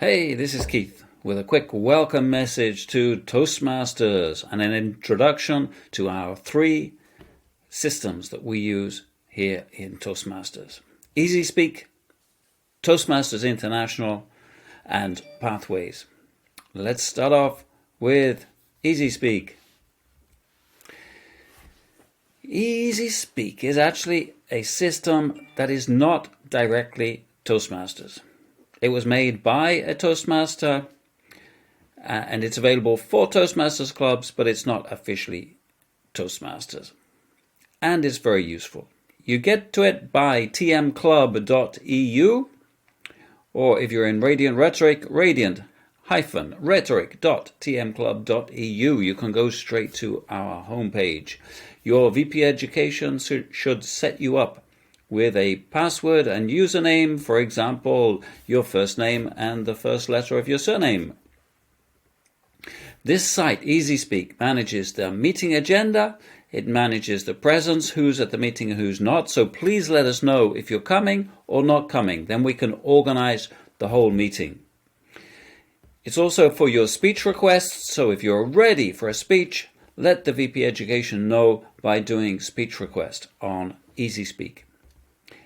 Hey, this is Keith with a quick welcome message to Toastmasters and an introduction to our 3 systems that we use here in Toastmasters. Easy Speak, Toastmasters International, and Pathways. Let's start off with Easy Speak. Easy Speak is actually a system that is not directly Toastmasters. It was made by a Toastmaster and it's available for Toastmasters clubs, but it's not officially Toastmasters. And it's very useful. You get to it by tmclub.eu, or if you're in Radiant Rhetoric, radiant-rhetoric.tmclub.eu. You can go straight to our homepage. Your VP Education should set you up with a password and username, for example, your first name and the first letter of your surname. This site, EasySpeak, manages the meeting agenda. It manages the presence, who's at the meeting and who's not. So please let us know if you're coming or not coming. Then we can organize the whole meeting. It's also for your speech requests. So if you're ready for a speech, let the VP Education know by doing speech request on EasySpeak.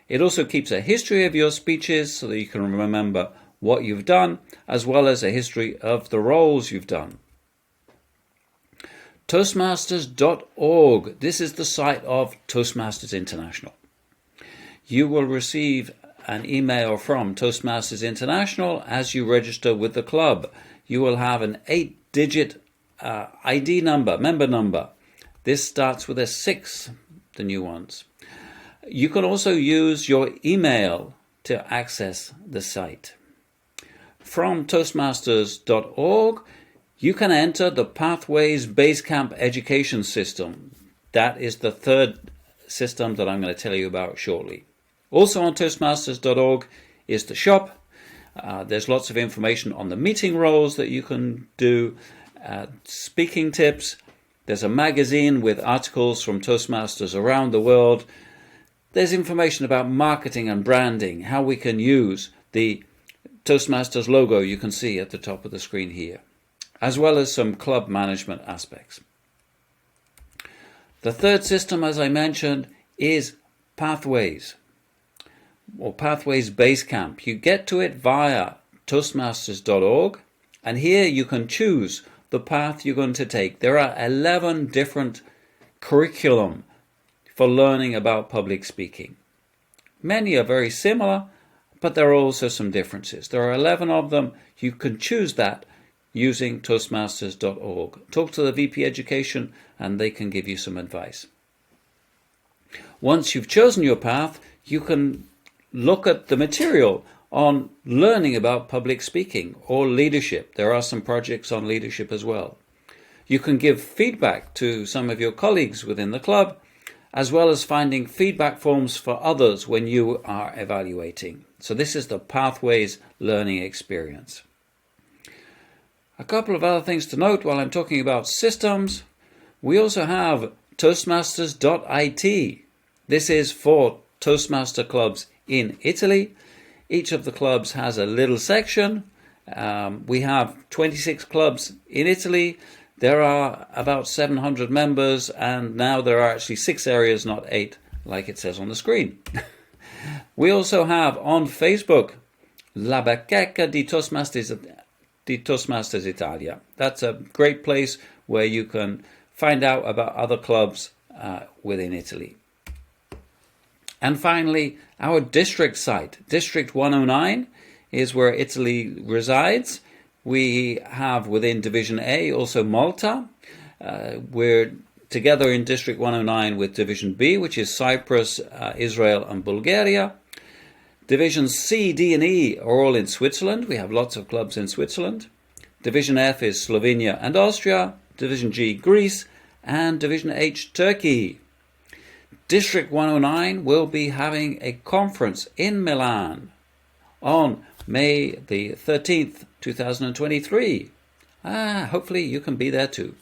It also keeps a history of your speeches so that you can remember what you've done, as well as a history of the roles you've done. Toastmasters.org. This is the site of Toastmasters International. You will receive an email from Toastmasters International as you register with the club. You will have an 8-digit ID number, member number. This starts with a 6, the new ones. You can also use your email to access the site. From toastmasters.org, you can enter the Pathways Basecamp education system. That is the 3rd system that I'm going to tell you about shortly. Also on toastmasters.org is the shop. There's lots of information on the meeting roles that you can do, speaking tips. There's a magazine with articles from Toastmasters around the world. There's information about marketing and branding, how we can use the Toastmasters logo you can see at the top of the screen here, as well as some club management aspects. The 3rd system, as I mentioned, is Pathways, or Pathways Basecamp. You get to it via toastmasters.org, and here you can choose the path you're going to take. There are 11 different curriculum for learning about public speaking. Many are very similar, but there are also some differences. There are 11 of them. You can choose that using toastmasters.org. Talk to the VP Education and they can give you some advice. Once you've chosen your path, you can look at the material on learning about public speaking or leadership. There are some projects on leadership as well. You can give feedback to some of your colleagues within the club, as well as finding feedback forms for others when you are evaluating. So this is the Pathways learning experience. A couple of other things to note while I'm talking about systems. We also have toastmasters.it. This is for Toastmaster clubs in Italy. Each of the clubs has a little section. We have 26 clubs in Italy. There are about 700 members, and now there are actually 6 areas, not 8, like it says on the screen. We also have on Facebook, La Bacheca di Toastmasters Italia. That's a great place where you can find out about other clubs within Italy. And finally, our district site, District 109, is where Italy resides. We have within Division A also Malta. We're together in District 109 with Division B, which is Cyprus, Israel and Bulgaria. Divisions C, D and E are all in Switzerland. We have lots of clubs in Switzerland. Division F is Slovenia and Austria. Division G, Greece. And Division H, Turkey. District 109 will be having a conference in Milan on May the 13th, 2023. Hopefully you can be there too.